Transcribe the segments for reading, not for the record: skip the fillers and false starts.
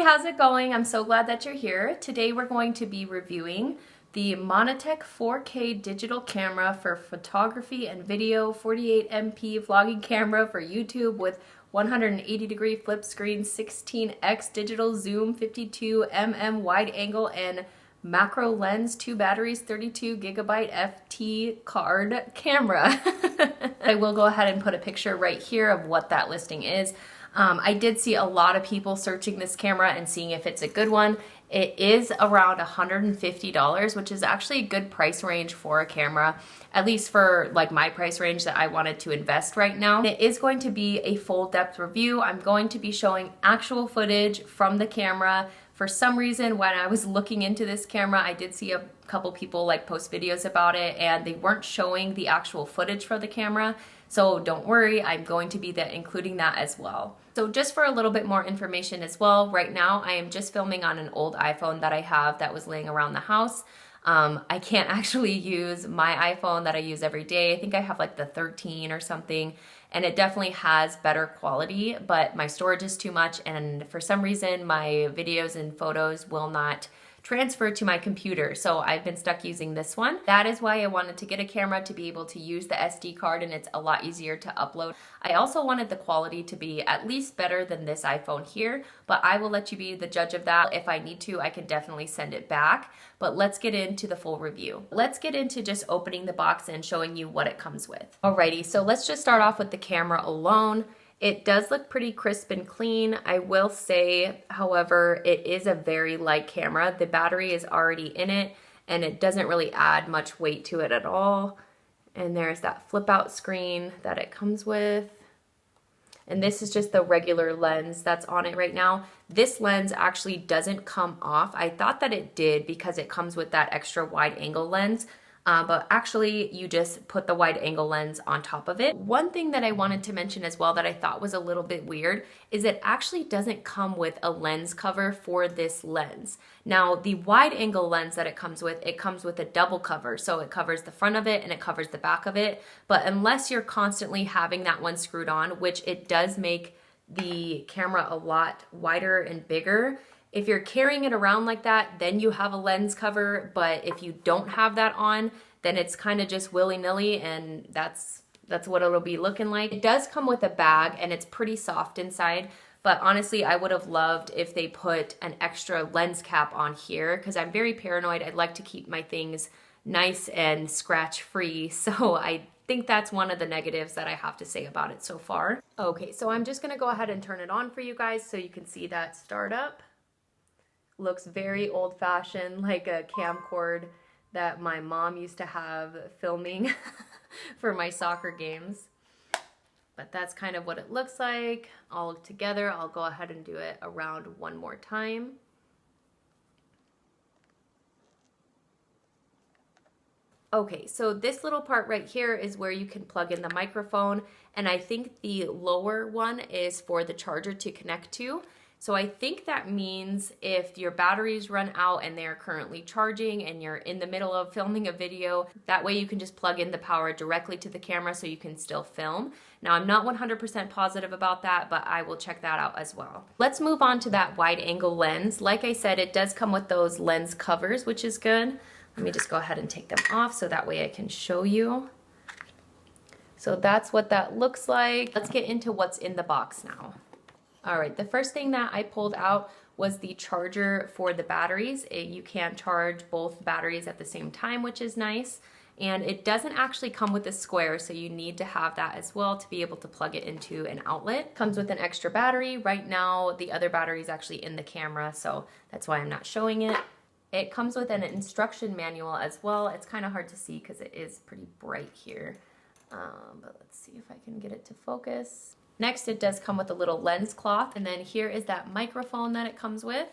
how's it going? I'm so glad that you're here. Today we're going to be reviewing the Monitech 4K digital camera for photography and video, 48MP vlogging camera for YouTube with 180-degree flip screen, 16x digital zoom, 52mm wide angle, and macro lens, 2 batteries, 32 gigabyte FT card camera. I will go ahead and put a picture right here of what that listing is. I did see a lot of people searching this camera and seeing if it's a good one. It is around $150, which is actually a good price range for a camera, at least for like my price range that I wanted to invest right now. It is going to be a full depth review. I'm going to be showing actual footage from the camera. For some reason, when I was looking into this camera, I did see a couple people like post videos about it and they weren't showing the actual footage for the camera. So don't worry, I'm going to be including that as well. So just for a little bit more information as well, right now I am just filming on an old iPhone that I have that was laying around the house. I can't actually use my iPhone that I use every day. I think I have like the 13 or something, and it definitely has better quality, but my storage is too much, and for some reason my videos and photos will not transfer to my computer, so I've been stuck using this one. That is why I wanted to get a camera to be able to use the SD card, and it's a lot easier to upload. I also wanted the quality to be at least better than this iPhone here, but I will let you be the judge of that. If I need to, I can definitely send it back, but let's get into the full review. Let's get into just opening the box and showing you what it comes with. Alrighty, so let's just start off with the camera alone. It does look pretty crisp and clean. I will say, however, it is a very light camera. The battery is already in it and it doesn't really add much weight to it at all. And there's that flip out screen that it comes with. And this is just the regular lens that's on it right now. This lens actually doesn't come off. I thought that it did because it comes with that extra wide angle lens. But actually you just put the wide angle lens on top of it. One thing that I wanted to mention as well that I thought was a little bit weird is it actually doesn't come with a lens cover for this lens. Now the wide angle lens that it comes with a double cover. So it covers the front of it and it covers the back of it. But unless you're constantly having that one screwed on, which it does make the camera a lot wider and bigger, if you're carrying it around like that, then you have a lens cover, but if you don't have that on, then it's kind of just willy-nilly, and that's what it'll be looking like. It does come with a bag, and it's pretty soft inside, but honestly, I would have loved if they put an extra lens cap on here, because I'm very paranoid. I'd like to keep my things nice and scratch-free, so I think that's one of the negatives that I have to say about it so far. Okay, so I'm just gonna go ahead and turn it on for you guys so you can see that start up. Looks very old-fashioned, like a camcorder that my mom used to have filming for my soccer games. But that's kind of what it looks like all together. I'll go ahead and do it around one more time. Okay, so this little part right here is where you can plug in the microphone, and I think the lower one is for the charger to connect to. So I think that means if your batteries run out and they're currently charging and you're in the middle of filming a video, that way you can just plug in the power directly to the camera so you can still film. Now I'm not 100% positive about that, but I will check that out as well. Let's move on to that wide angle lens. Like I said, it does come with those lens covers, which is good. Let me just go ahead and take them off so that way I can show you. So that's what that looks like. Let's get into what's in the box now. All right, the first thing that I pulled out was the charger for the batteries. You can charge both batteries at the same time, which is nice. And it doesn't actually come with a square, so you need to have that as well to be able to plug it into an outlet. Comes with an extra battery. Right now, the other battery is actually in the camera, so that's why I'm not showing it. It comes with an instruction manual as well. It's kind of hard to see because it is pretty bright here. But let's see if I can get it to focus. Next, it does come with a little lens cloth, and then here is that microphone that it comes with,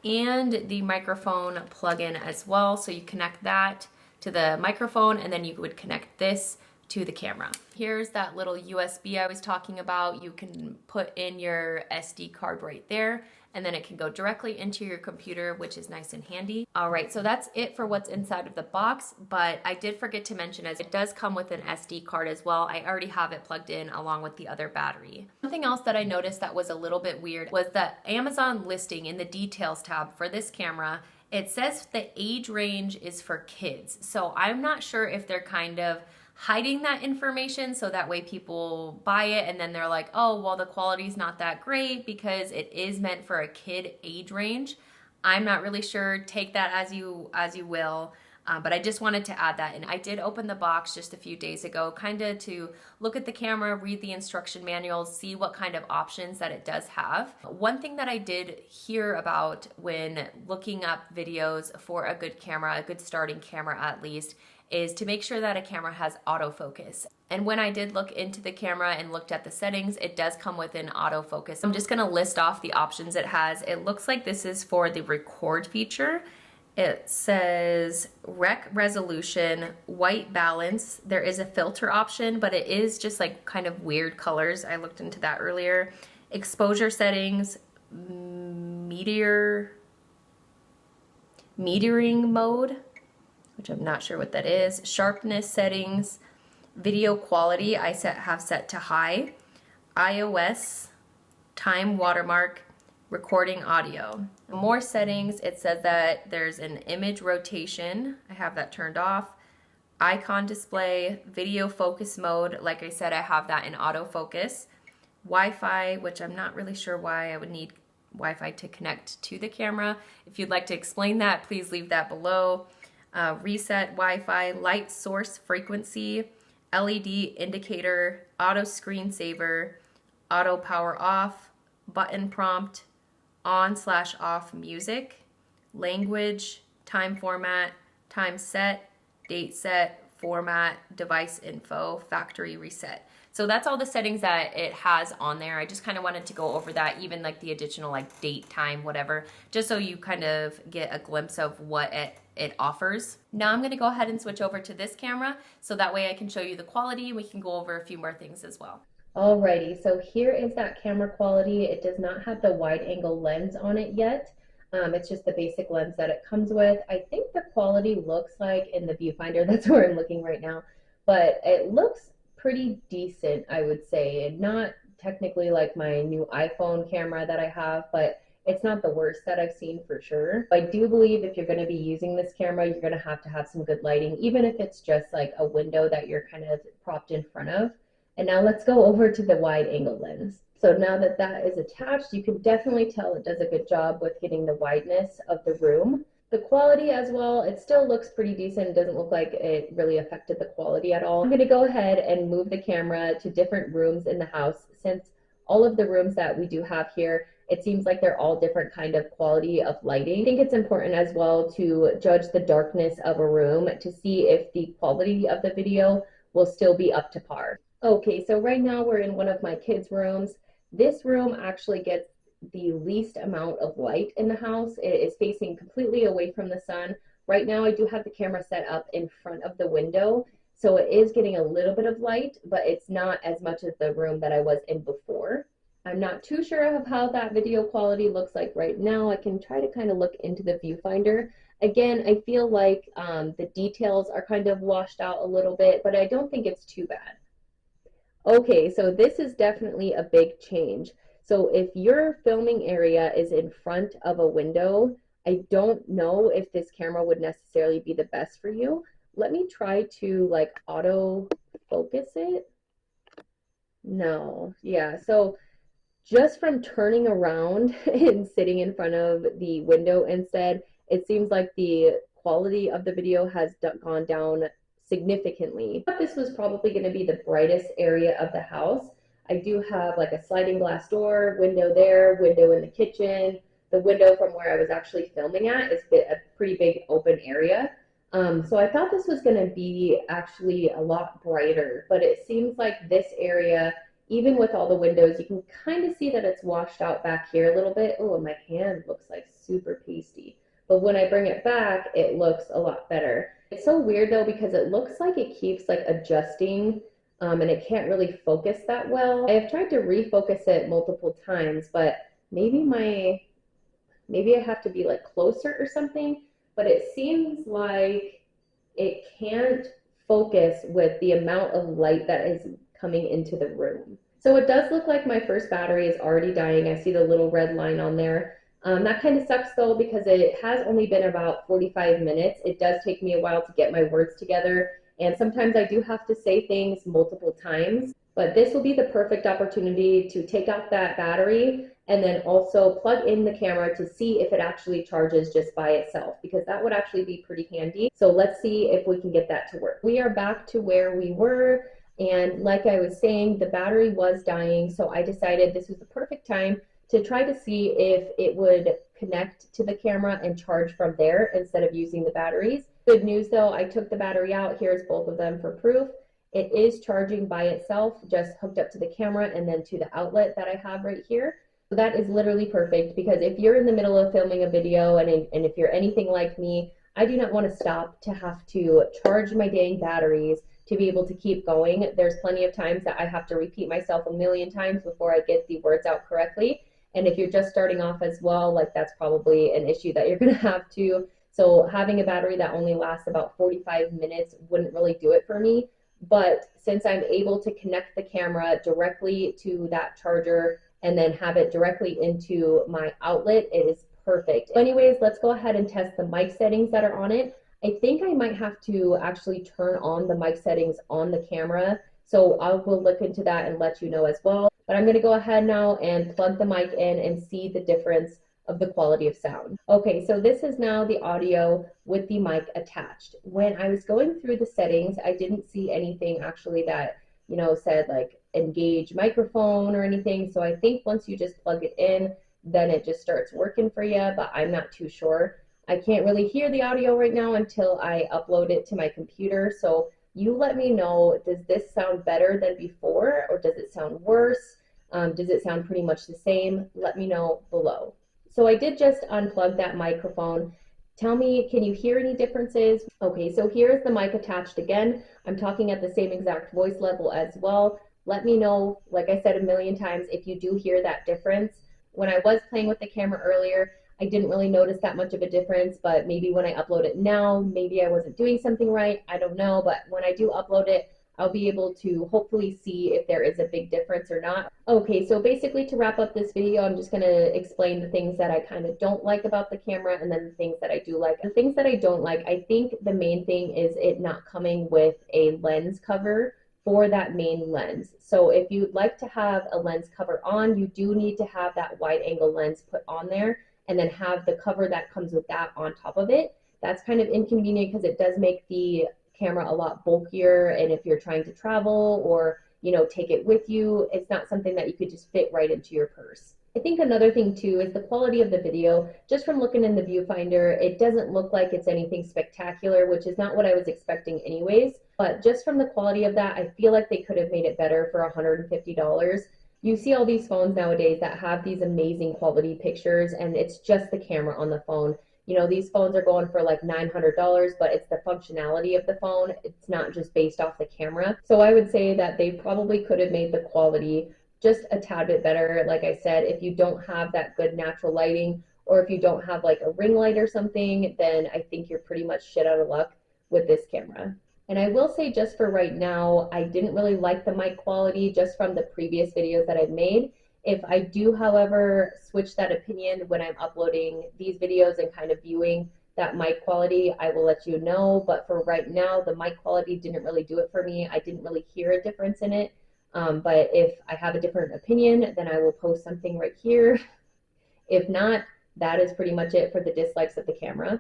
and the microphone plug-in as well. So you connect that to the microphone, and then you would connect this to the camera. Here's that little USB I was talking about. You can put in your SD card right there, and then it can go directly into your computer, which is nice and handy. All right, so that's it for what's inside of the box, but I did forget to mention as it does come with an SD card as well. I already have it plugged in along with the other battery. Something else that I noticed that was a little bit weird was the Amazon listing in the details tab for this camera. It says the age range is for kids. So I'm not sure if they're kind of hiding that information so that way people buy it and then they're like, oh, well, the quality's not that great because it is meant for a kid age range. I'm not really sure. Take that as you will. But I just wanted to add that. And I did open the box just a few days ago, kind of to look at the camera, read the instruction manuals, see what kind of options that it does have. One thing that I did hear about when looking up videos for a good camera, a good starting camera at least, is to make sure that a camera has autofocus. And when I did look into the camera and looked at the settings, it does come with an autofocus. I'm just gonna list off the options it has. It looks like this is for the record feature. It says rec resolution, white balance. There is a filter option, but it is just like kind of weird colors. I looked into that earlier. Exposure settings, metering mode, which I'm not sure what that is. Sharpness settings, video quality I have set to high. iOS, time watermark, recording audio. More settings, it says that there's an image rotation. I have that turned off. Icon display, video focus mode. Like I said, I have that in autofocus. Wi-Fi, which I'm not really sure why I would need Wi-Fi to connect to the camera. If you'd like to explain that, please leave that below. Reset Wi-Fi, light source frequency, LED indicator, auto screensaver, auto power off, button prompt, on/off music, language, time format, time set, date set, format, device info, factory reset. So that's all the settings that it has on there. I just kind of wanted to go over that, even like the additional like date, time, whatever, just so you kind of get a glimpse of what it offers. Now I'm gonna go ahead and switch over to this camera so that way I can show you the quality and we can go over a few more things as well. Alrighty, so here is that camera quality. It does not have the wide angle lens on it yet. It's just the basic lens that it comes with. I think the quality looks like in the viewfinder, that's where I'm looking right now, but it looks pretty decent, I would say. Not technically like my new iPhone camera that I have, but it's not the worst that I've seen for sure. I do believe if you're going to be using this camera, you're going to have some good lighting, even if it's just like a window that you're kind of propped in front of. And now let's go over to the wide angle lens. So now that that is attached, you can definitely tell it does a good job with getting the wideness of the room. The quality as well, it still looks pretty decent. It doesn't look like it really affected the quality at all. I'm going to go ahead and move the camera to different rooms in the house. Since all of the rooms that we do have here, it seems like they're all different kind of quality of lighting. I think it's important as well to judge the darkness of a room to see if the quality of the video will still be up to par. Okay, so right now we're in one of my kids' rooms. This room actually gets the least amount of light in the house. It is facing completely away from the sun. Right now I do have the camera set up in front of the window, so it is getting a little bit of light, but it's not as much as the room that I was in before. I'm not too sure of how that video quality looks like right now. I can try to kind of look into the viewfinder. Again, I feel like the details are kind of washed out a little bit, but I don't think it's too bad. Okay, so this is definitely a big change. So if your filming area is in front of a window, I don't know if this camera would necessarily be the best for you. Let me try to like auto focus it. No, yeah, so just from turning around and sitting in front of the window instead, it seems like the quality of the video has gone down significantly. I thought this was probably going to be the brightest area of the house. I do have like a sliding glass door, window there, window in the kitchen. The window from where I was actually filming at is a pretty big open area. So I thought this was going to be actually a lot brighter, but it seems like this area, even with all the windows, you can kind of see that it's washed out back here a little bit. Oh, and my hand looks like super pasty. But when I bring it back, it looks a lot better. It's so weird though, because it looks like it keeps like adjusting and it can't really focus that well. I have tried to refocus it multiple times, but maybe my Maybe I have to be like closer or something, but it seems like it can't focus with the amount of light that is coming into the room. So it does look like my first battery is already dying. I see the little red line on there. That kind of sucks though, because it has only been about 45 minutes. It does take me a while to get my words together, and sometimes I do have to say things multiple times, but this will be the perfect opportunity to take out that battery and then also plug in the camera to see if it actually charges just by itself, because that would actually be pretty handy. So let's see if we can get that to work. We are back to where we were, and like I was saying, the battery was dying, so I decided this was the perfect time to try to see if it would connect to the camera and charge from there instead of using the batteries. Good news though, I took the battery out. Here's both of them for proof. It is charging by itself, just hooked up to the camera and then to the outlet that I have right here. So that is literally perfect, because if you're in the middle of filming a video and if you're anything like me, I do not want to stop to have to charge my dang batteries to be able to keep going. There's plenty of times that I have to repeat myself a million times before I get the words out correctly. And if you're just starting off as well, like that's probably an issue that you're going to have to. So having a battery that only lasts about 45 minutes wouldn't really do it for me. But since I'm able to connect the camera directly to that charger and then have it directly into my outlet, it is perfect. Anyways, let's go ahead and test the mic settings that are on it. I think I might have to actually turn on the mic settings on the camera, so I will look into that and let you know as well. But I'm going to go ahead now and plug the mic in and see the difference of the quality of sound. Okay, so this is now the audio with the mic attached. When I was going through the settings, I didn't see anything actually that, you know, said like engage microphone or anything. So I think once you just plug it in, then it just starts working for you, but I'm not too sure. I can't really hear the audio right now until I upload it to my computer. So you let me know, does this sound better than before, or does it sound worse? Does it sound pretty much the same? Let me know below. So I did just unplug that microphone. Tell me, can you hear any differences? Okay, so here's the mic attached again. I'm talking at the same exact voice level as well. Let me know, like I said a million times, if you do hear that difference. When I was playing with the camera earlier, I didn't really notice that much of a difference, but maybe when I upload it now, maybe I wasn't doing something right. I don't know, but when I do upload it, I'll be able to hopefully see if there is a big difference or not. Okay, so basically to wrap up this video, I'm just gonna explain the things that I kind of don't like about the camera and then the things that I do like. The things that I don't like, I think the main thing is it not coming with a lens cover for that main lens. So if you'd like to have a lens cover on, you do need to have that wide angle lens put on there and then have the cover that comes with that on top of it. That's kind of inconvenient because it does make the camera a lot bulkier, and if you're trying to travel or, you know, take it with you, it's not something that you could just fit right into your purse. I think another thing too is the quality of the video. Just from looking in the viewfinder, it doesn't look like it's anything spectacular, which is not what I was expecting anyways. But just from the quality of that, I feel like they could have made it better for $150. You see all these phones nowadays that have these amazing quality pictures, and it's just the camera on the phone. You know, these phones are going for like $900, but it's the functionality of the phone. It's not just based off the camera. So I would say that they probably could have made the quality just a tad bit better. Like I said, if you don't have that good natural lighting, or if you don't have like a ring light or something, then I think you're pretty much shit out of luck with this camera. And I will say, just for right now, I didn't really like the mic quality just from the previous videos that I've made. If I do, however, switch that opinion when I'm uploading these videos and kind of viewing that mic quality, I will let you know. But for right now, the mic quality didn't really do it for me. I didn't really hear a difference in it. But if I have a different opinion, then I will post something right here. If not, that is pretty much it for the dislikes of the camera.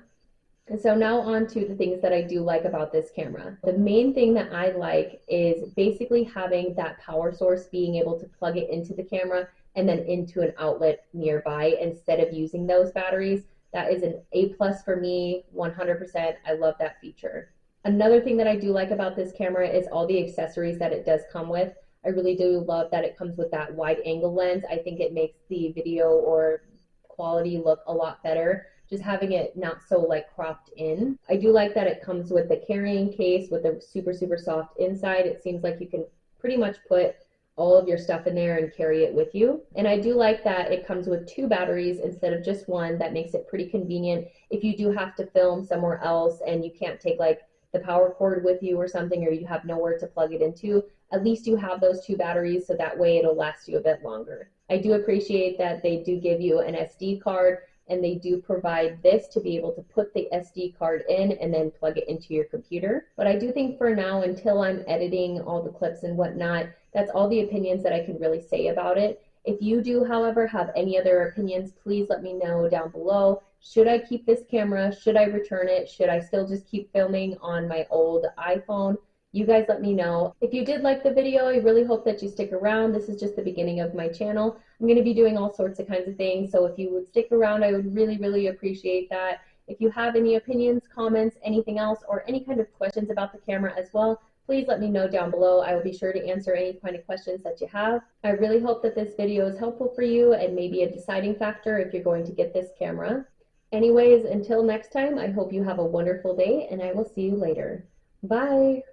And so now on to the things that I do like about this camera. The main thing that I like is basically having that power source, being able to plug it into the camera and then into an outlet nearby instead of using those batteries. That is an A+ for me, 100%. I love that feature. Another thing that I do like about this camera is all the accessories that it does come with. I really do love that it comes with that wide angle lens. I think it makes the video or quality look a lot better, just having it not so like cropped in. I do like that it comes with the carrying case with a super soft inside. It seems like you can pretty much put all of your stuff in there and carry it with you. And I do like that it comes with 2 batteries instead of just one. That makes it pretty convenient if you do have to film somewhere else and you can't take like the power cord with you or something, or you have nowhere to plug it into. At least you have those 2 batteries, so that way it'll last you a bit longer. I do appreciate that they do give you an SD card, and they do provide this to be able to put the SD card in and then plug it into your computer. But I do think for now, until I'm editing all the clips and whatnot, that's all the opinions that I can really say about it. If you do, however, have any other opinions, please let me know down below. Should I keep this camera? Should I return it? Should I still just keep filming on my old iPhone? You guys let me know. If you did like the video, I really hope that you stick around. This is just the beginning of my channel. I'm going to be doing all sorts of kinds of things, so if you would stick around, I would really, really appreciate that. If you have any opinions, comments, anything else, or any kind of questions about the camera as well, please let me know down below. I will be sure to answer any kind of questions that you have. I really hope that this video is helpful for you and maybe a deciding factor if you're going to get this camera. Anyways, until next time, I hope you have a wonderful day, and I will see you later. Bye!